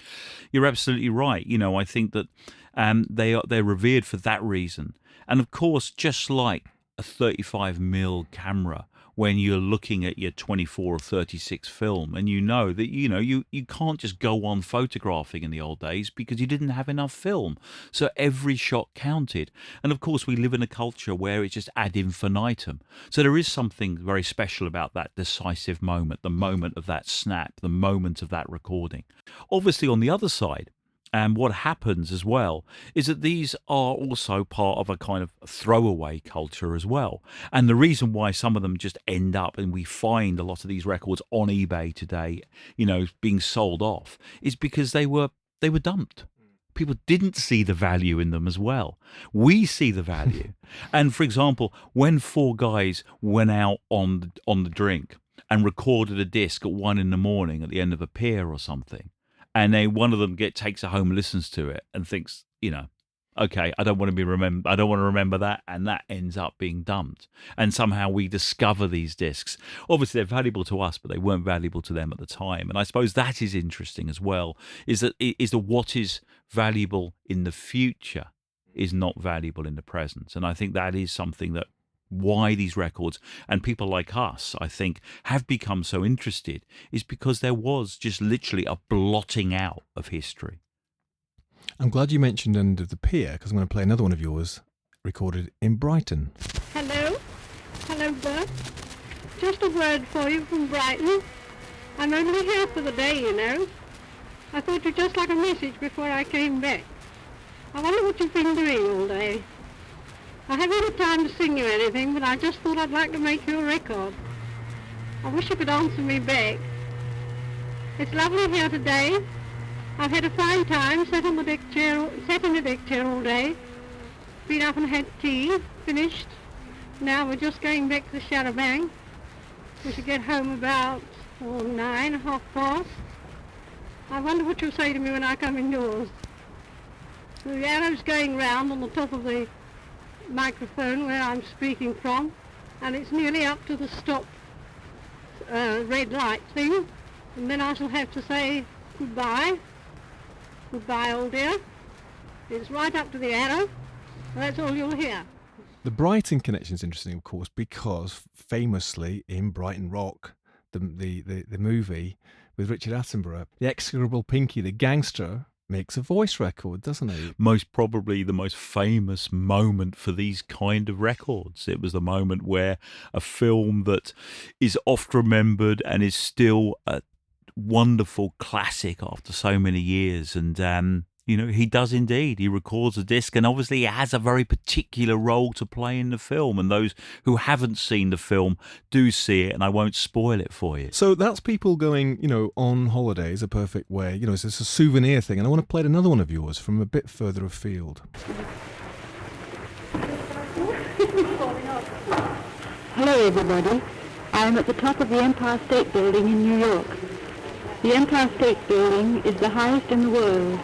You're absolutely right. You know, I think that they're revered for that reason. And of course, just like a 35mm camera, when you're looking at your 24 or 36 film, and you know that you can't just go on photographing in the old days because you didn't have enough film, so every shot counted. And of course, we live in a culture where it's just ad infinitum, so there is something very special about that decisive moment, the moment of that snap, the moment of that recording. Obviously, on the other side, and what happens as well is that these are also part of a kind of throwaway culture as well. And the reason why some of them just end up, and we find a lot of these records on eBay today, you know, being sold off, is because they were dumped. People didn't see the value in them as well. We see the value. And for example, when four guys went out on the drink and recorded a disc at 1 a.m. at the end of a pier or something, and one of them takes it home and listens to it and thinks, you know, okay, I don't want to remember that, and that ends up being dumped. And somehow we discover these discs. Obviously, they're valuable to us, but they weren't valuable to them at the time. And I suppose that is interesting as well, is that what is valuable in the future is not valuable in the present. And I think that is something that why these records and people like us, I think, have become so interested, is because there was just literally a blotting out of history. I'm glad you mentioned End of the Pier, because I'm going to play another one of yours recorded in Brighton. Hello Bert, just a word for you from Brighton. I'm only here for the day, you know. I thought you'd just like a message before I came back. I wonder what you've been doing all day. I haven't had time to sing you anything, but I just thought I'd like to make you a record. I wish you could answer me back. It's lovely here today. I've had a fine time, sat in the deck chair all day. Been up and had tea, finished. Now we're just going back to the Shadow Bank. We should get home about 9, 9:30. I wonder what you'll say to me when I come indoors. The arrow's going round on the top of the microphone where I'm speaking from, and it's nearly up to the stop red light thing, and then I shall have to say goodbye. Goodbye, old dear. It's right up to the arrow, and that's all you'll hear. The Brighton connection is interesting, of course, because famously in Brighton Rock, the movie with Richard Attenborough, the execrable Pinky, the gangster, makes a voice record, doesn't he? Most probably the most famous moment for these kind of records. It was the moment where a film that is oft remembered and is still a wonderful classic after so many years. And, you know, he does indeed. He records a disc, and obviously he has a very particular role to play in the film. And those who haven't seen the film do see it, and I won't spoil it for you. So that's people going, you know, on holiday is a perfect way. You know, it's a souvenir thing. And I want to play another one of yours from a bit further afield. Hello, everybody. I am at the top of the Empire State Building in New York. The Empire State Building is the highest in the world.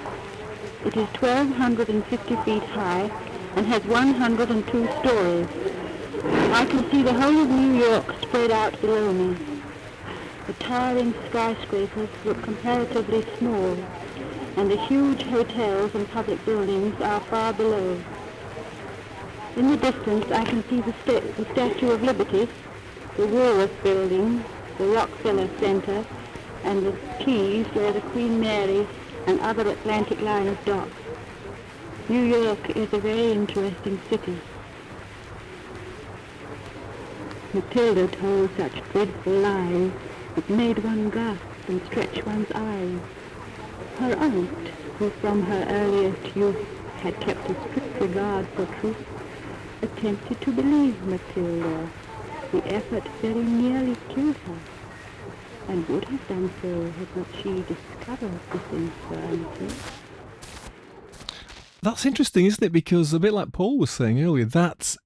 It is 1,250 feet high and has 102 stories. I can see the whole of New York spread out below me. The towering skyscrapers look comparatively small, and the huge hotels and public buildings are far below. In the distance, I can see the Statue of Liberty, the Woolworth Building, the Rockefeller Center, and the quays where the Queen Mary and other Atlantic liners dock. New York is a very interesting city. Matilda told such dreadful lies it made one gasp and stretch one's eyes. Her aunt, who from her earliest youth had kept a strict regard for truth, attempted to believe Matilda. The effort very nearly killed her, and would have done so had not she discovered this infirmity. That's interesting, isn't it? Because a bit like Paul was saying earlier,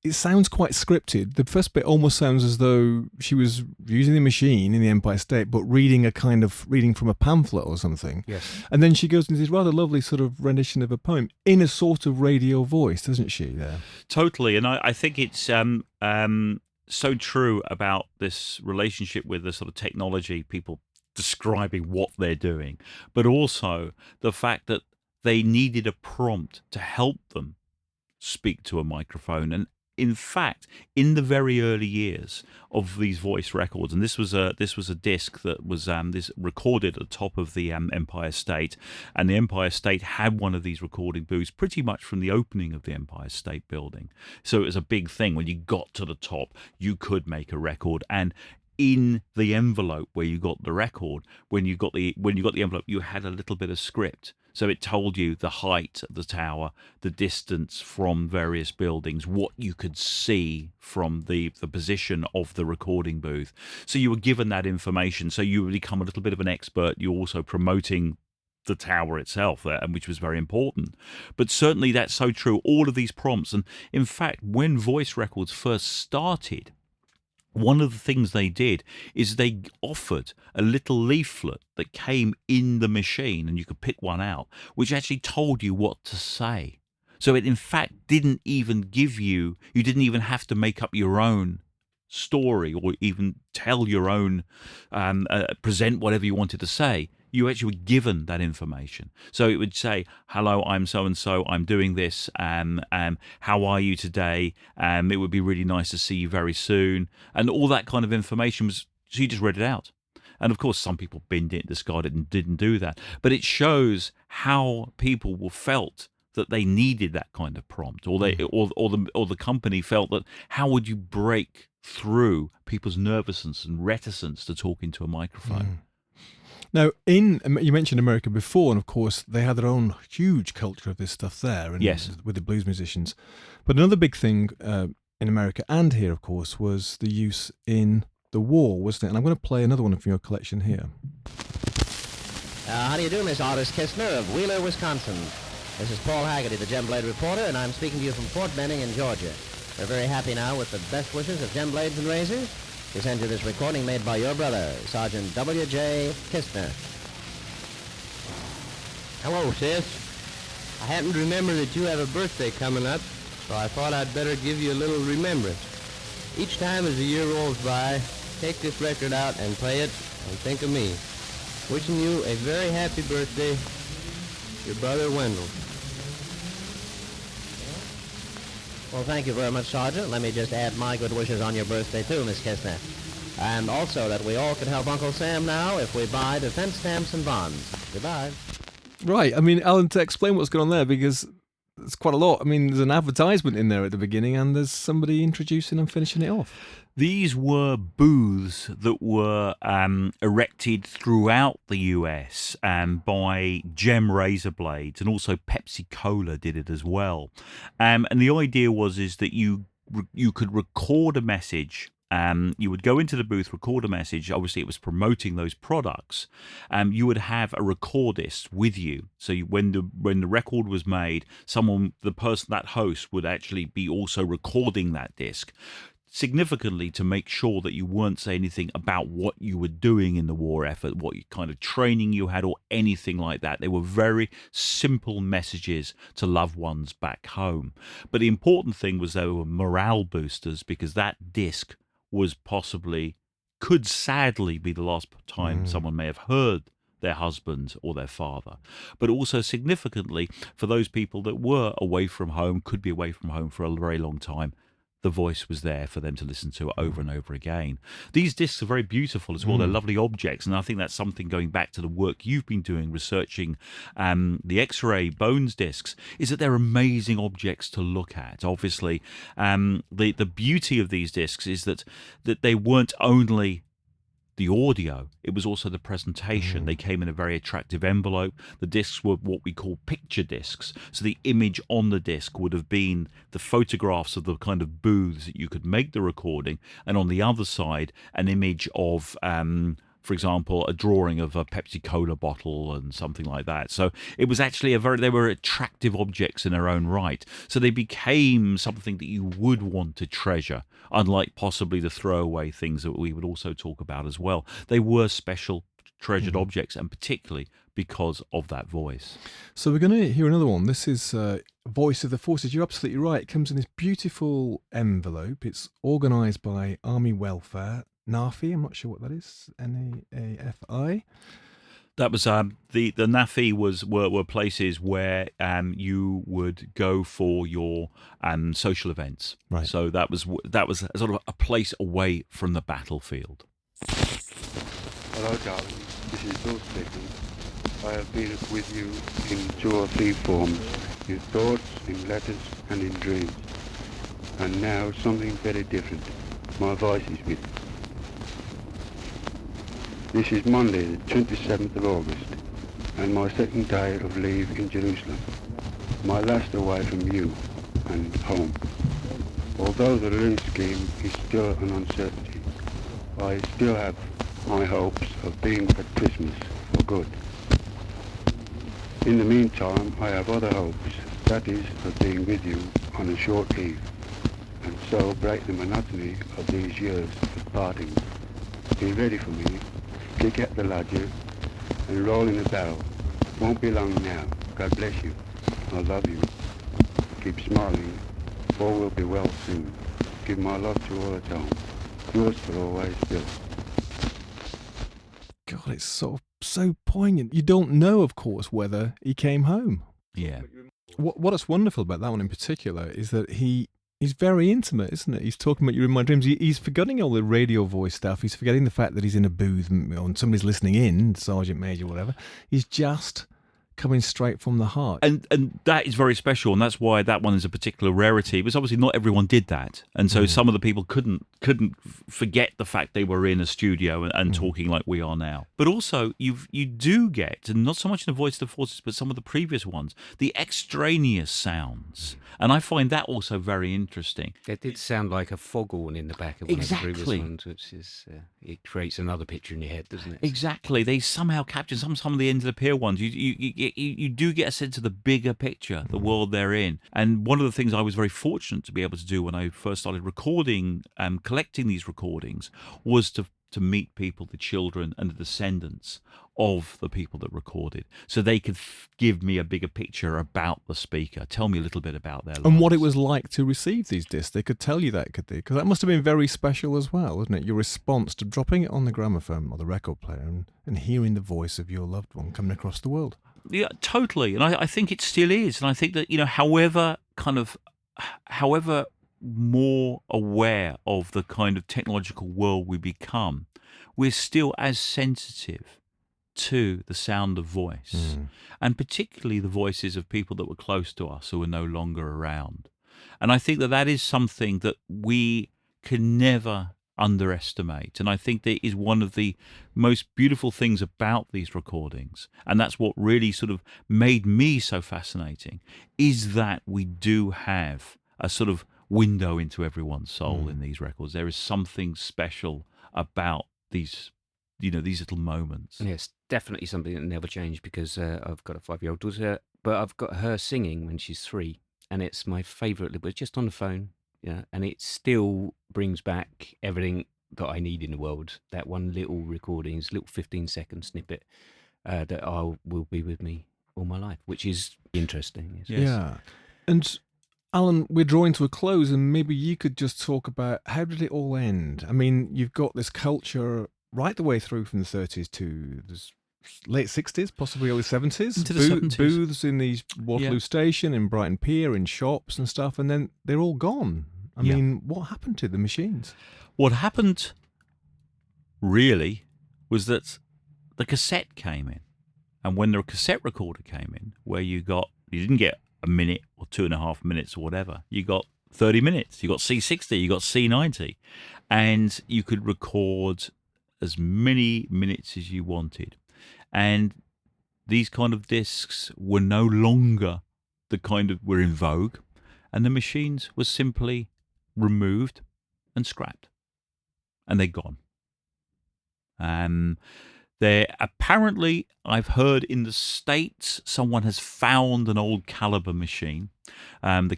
it sounds quite scripted. The first bit almost sounds as though she was using the machine in the Empire State, but reading from a pamphlet or something. Yes. And then she goes into this rather lovely sort of rendition of a poem in a sort of radio voice, doesn't she? There, totally. And I think it's so true about this relationship with the sort of technology, people describing what they're doing, but also the fact that they needed a prompt to help them speak to a microphone. And in fact, in the very early years of these voice records, and this was a disc that was this recorded at the top of the Empire State, and the Empire State had one of these recording booths pretty much from the opening of the Empire State Building. So it was a big thing. When you got to the top, you could make a record, and in the envelope where you got the record, when you got the envelope, you had a little bit of script. So it told you the height of the tower, the distance from various buildings, what you could see from the position of the recording booth. So you were given that information. So you would become a little bit of an expert. You're also promoting the tower itself there, and which was very important. But certainly that's so true. All of these prompts. And in fact, when voice records first started, one of the things they did is they offered a little leaflet that came in the machine, and you could pick one out, which actually told you what to say. So it in fact didn't even you didn't even have to make up your own story or even tell your own, present whatever you wanted to say. You actually were given that information. So it would say, hello, I'm so-and-so, I'm doing this, how are you today? It would be really nice to see you very soon. And all that kind of information so you just read it out. And of course, some people binned it, discarded it, and didn't do that. But it shows how people felt that they needed that kind of prompt, or the company felt that how would you break through people's nervousness and reticence to talk into a microphone? Now, you mentioned America before, and of course they had their own huge culture of this stuff there, and yes, with the blues musicians. But another big thing in America and here, of course, was the use in the war, wasn't it? And I'm going to play another one from your collection here. How do you do, Miss Otis Kistner of Wheeler, Wisconsin? This is Paul Haggerty, the Gem Blade reporter, and I'm speaking to you from Fort Benning in Georgia. We're very happy now with the best wishes of Gem Blades and Razors to send you this recording made by your brother, Sergeant W.J. Kistner. Hello, sis. I happen to remember that you have a birthday coming up, so I thought I'd better give you a little remembrance. Each time as the year rolls by, take this record out and play it and think of me. Wishing you a very happy birthday, your brother Wendell. Well, thank you very much, Sergeant. Let me just add my good wishes on your birthday, too, Miss Kistner. And also that we all can help Uncle Sam now if we buy defense stamps and bonds. Goodbye. Right. I mean, Alan, to explain what's going on there, because there's quite a lot. I mean, there's an advertisement in there at the beginning, and there's somebody introducing and finishing it off. These were booths that were erected throughout the US by Gem razor blades, and also Pepsi Cola did it as well. And the idea is that you could record a message. You would go into the booth, record a message. Obviously, it was promoting those products. You would have a recordist with you. So when the record was made, that host would actually be also recording that disc, significantly to make sure that you weren't saying anything about what you were doing in the war effort, what kind of training you had, or anything like that. They were very simple messages to loved ones back home. But the important thing was they were morale boosters, because that disc was possibly could sadly be the last time someone may have heard their husband or their father, but also significantly for those people that were away from home, could be away from home for a very long time. The voice was there for them to listen to over and over again. These discs are very beautiful as well. They're lovely objects, and I think that's something going back to the work you've been doing researching the X-ray Bones discs, is that they're amazing objects to look at. Obviously, the beauty of these discs is that they weren't only the audio, it was also the presentation. They came in a very attractive envelope. The discs were what we call picture discs. So the image on the disc would have been the photographs of the kind of booths that you could make the recording, and on the other side, an image of for example, a drawing of a Pepsi-Cola bottle and something like that. So it was actually they were attractive objects in their own right. So they became something that you would want to treasure, unlike possibly the throwaway things that we would also talk about as well. They were special, treasured objects, and particularly because of that voice. So we're going to hear another one. This is Voice of the Forces. You're absolutely right. It comes in this beautiful envelope. It's organised by Army Welfare. NAFI, I'm not sure what that is. NAAFI. That was the NAFI were places where you would go for your social events. Right. So that was sort of a place away from the battlefield. Hello, darling. This is Bill speaking. I have been with you in 2 or 3 forms, in thoughts, in letters, and in dreams. And now something very different. My voice is with you. This is Monday, the 27th of August, and my second day of leave in Jerusalem. My last away from you and home. Although the release scheme is still an uncertainty, I still have my hopes of being at Christmas for good. In the meantime, I have other hopes, that is, of being with you on a short leave, and so break the monotony of these years of parting. Be ready for me. Kick at the ladder and roll in the barrel. Won't be long now. God bless you. I love you. Keep smiling. All will be well soon. Give my love to all at home. Yours for always, Bill. God, it's so poignant. You don't know, of course, whether he came home. Yeah. What's wonderful about that one in particular is that he's very intimate, isn't it? He's talking about you in my dreams. He's forgetting all the radio voice stuff. He's forgetting the fact that he's in a booth and somebody's listening in, Sergeant Major, whatever. He's just coming straight from the heart. And that is very special, and that's why that one is a particular rarity, because obviously not everyone did that. And so some of the people couldn't forget the fact they were in a studio and talking like we are now. But also you do get, and not so much in the Voice of the Forces, but some of the previous ones, the extraneous sounds. And I find that also very interesting. It did sound like a foghorn in the back of one of the previous ones, which is it creates another picture in your head, doesn't it? Exactly. They somehow capture some of the end of the pier ones. You do get a sense of the bigger picture, the world they're in. And one of the things I was very fortunate to be able to do when I first started recording, collecting these recordings, was to meet people, the children and the descendants of the people that recorded, so they could give me a bigger picture about the speaker, tell me a little bit about their lives. And what it was like to receive these discs. They could tell you that, could they? Because that must have been very special as well, wasn't it? Your response to dropping it on the gramophone or the record player and hearing the voice of your loved one coming across the world. Yeah, totally. And I think it still is. And I think that, however more aware of the kind of technological world we become, we're still as sensitive to the sound of voice, and particularly the voices of people that were close to us who are no longer around. And I think that is something that we can never underestimate. And I think that is one of the most beautiful things about these recordings, and that's what really sort of made me so fascinating, is that we do have a sort of window into everyone's soul in these records. There is something special about these little moments. Yes, definitely something that never changed, because I've got a 5-year-old daughter, but I've got her singing when she's 3, and it's my favourite, but just on the phone, and it still brings back everything that I need in the world. That one little recording, this little 15-second snippet that will be with me all my life, which is interesting. Yeah. And Alan, we're drawing to a close, and maybe you could just talk about how did it all end? I mean, you've got this culture right the way through from the 30s to the late 60s, possibly early 70s. Into the 70s. Booths in the Waterloo Yeah. Station, in Brighton Pier, in shops and stuff, and then they're all gone. I Yeah. mean, what happened to the machines? What happened really was that the cassette came in. And when the cassette recorder came in, where you didn't get a minute or 2.5 minutes or whatever, you got 30 minutes, you got C60, you got C90, and you could record as many minutes as you wanted. And these kind of discs were no longer were in vogue, and the machines were simply removed and scrapped, and they're gone. They're apparently, I've heard in the States, someone has found an old Caliber machine. The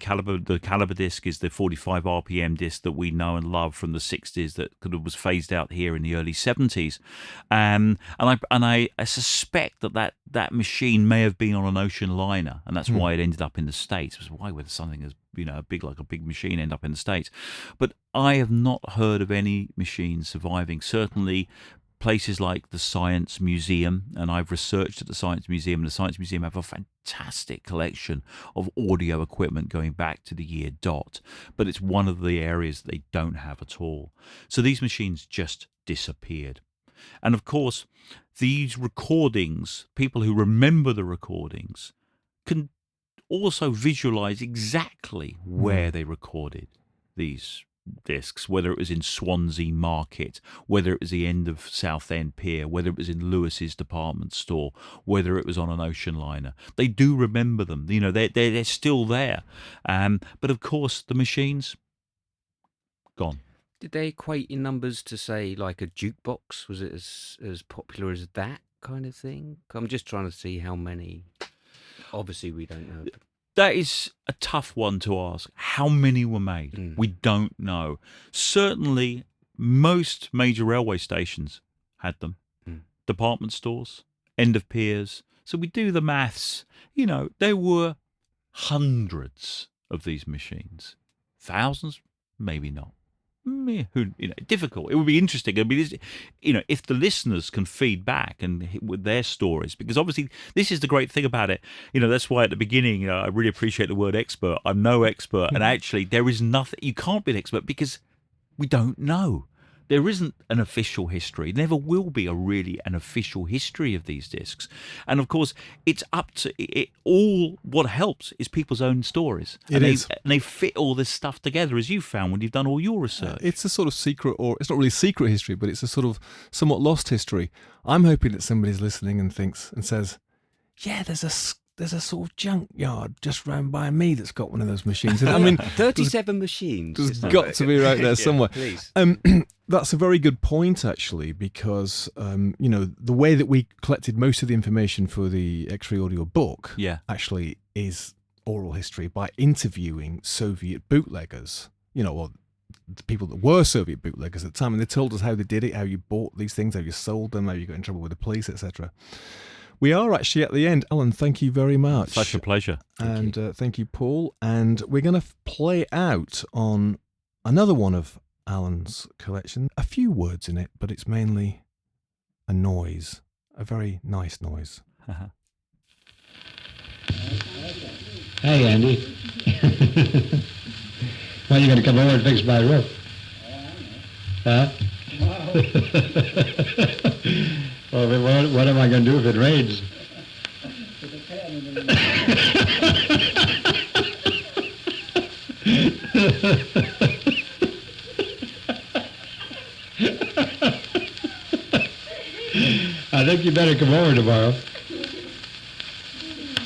Caliber disc is the 45 RPM disc that we know and love from the 60s that was phased out here in the early 70s. And I suspect that machine may have been on an ocean liner, and that's why it ended up in the States. Why would something as like a big machine end up in the States? But I have not heard of any machines surviving. Certainly places like the Science Museum, and I've researched at the Science Museum, and the Science Museum have a fantastic collection of audio equipment going back to the year dot, but it's one of the areas they don't have at all. So these machines just disappeared. And of course, these recordings, people who remember the recordings, can also visualize exactly where they recorded these discs, whether it was in Swansea Market, whether it was the end of Southend Pier, whether it was in Lewis's department store, whether it was on an ocean liner. They do remember them. They're still there. But of course, the machines, gone. Did they equate in numbers to, say, like a jukebox? Was it as popular as that kind of thing? I'm just trying to see how many. Obviously, we don't know. That is a tough one to ask. How many were made? We don't know. Certainly, most major railway stations had them. Department stores, end of piers. So we do the maths. There were hundreds of these machines. Thousands? Maybe not. Difficult. It would be interesting. If the listeners can feed back and with their stories, because obviously this is the great thing about it. That's why at the beginning I really appreciate the word expert. I'm no expert, and actually there is nothing. You can't be an expert because we don't know. There isn't an official history. Never will be an official history of these discs. And of course, it's up to it. All what helps is people's own stories. And they fit all this stuff together, as you found when you've done all your research. It's a sort of secret, or it's not really secret history, but it's a sort of somewhat lost history. I'm hoping that somebody's listening and thinks and says, yeah, there's a sort of junkyard just round by me that's got one of those machines. I mean, 37 machines. There's got to be right there somewhere. Please. That's a very good point, actually, because the way that we collected most of the information for the X-Ray Audio book, actually is oral history by interviewing Soviet bootleggers. Or the people that were Soviet bootleggers at the time, and they told us how they did it, how you bought these things, how you sold them, how you got in trouble with the police, etc. We are actually at the end. Alan, thank you very much. Such a pleasure. And thank you, Paul. And we're going to play out on another one of Alan's collection. A few words in it, but it's mainly a noise. A very nice noise. Hey, Andy. When are you going to come over and fix my roof? Huh? Well, what am I going to do if it rains? I think you better come over tomorrow.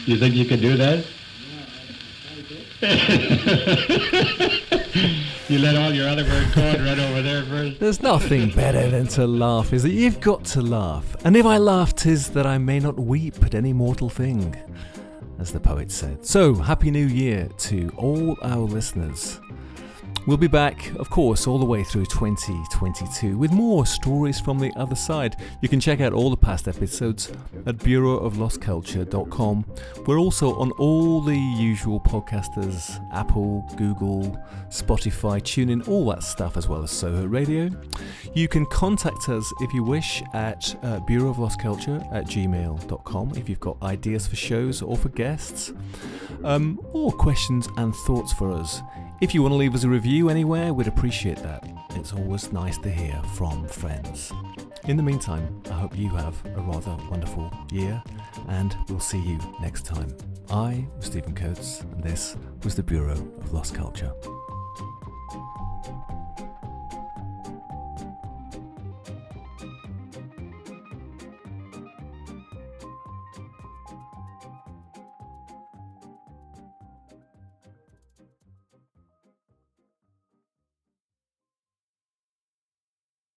You think you can do that? You let all your other bird corn run over there first. There's nothing better than to laugh, is it? You've got to laugh. And if I laugh, 'tis that I may not weep at any mortal thing, as the poet said. So, Happy New Year to all our listeners. We'll be back, of course, all the way through 2022 with more stories from the other side. You can check out all the past episodes at bureauoflostculture.com. We're also on all the usual podcasters, Apple, Google, Spotify, TuneIn, all that stuff, as well as Soho Radio. You can contact us if you wish at bureauoflostculture@gmail.com if you've got ideas for shows or for guests, or questions and thoughts for us. If you want to leave us a review anywhere, we'd appreciate that. It's always nice to hear from friends. In the meantime, I hope you have a rather wonderful year, and we'll see you next time. I was Stephen Coates, and this was the Bureau of Lost Culture.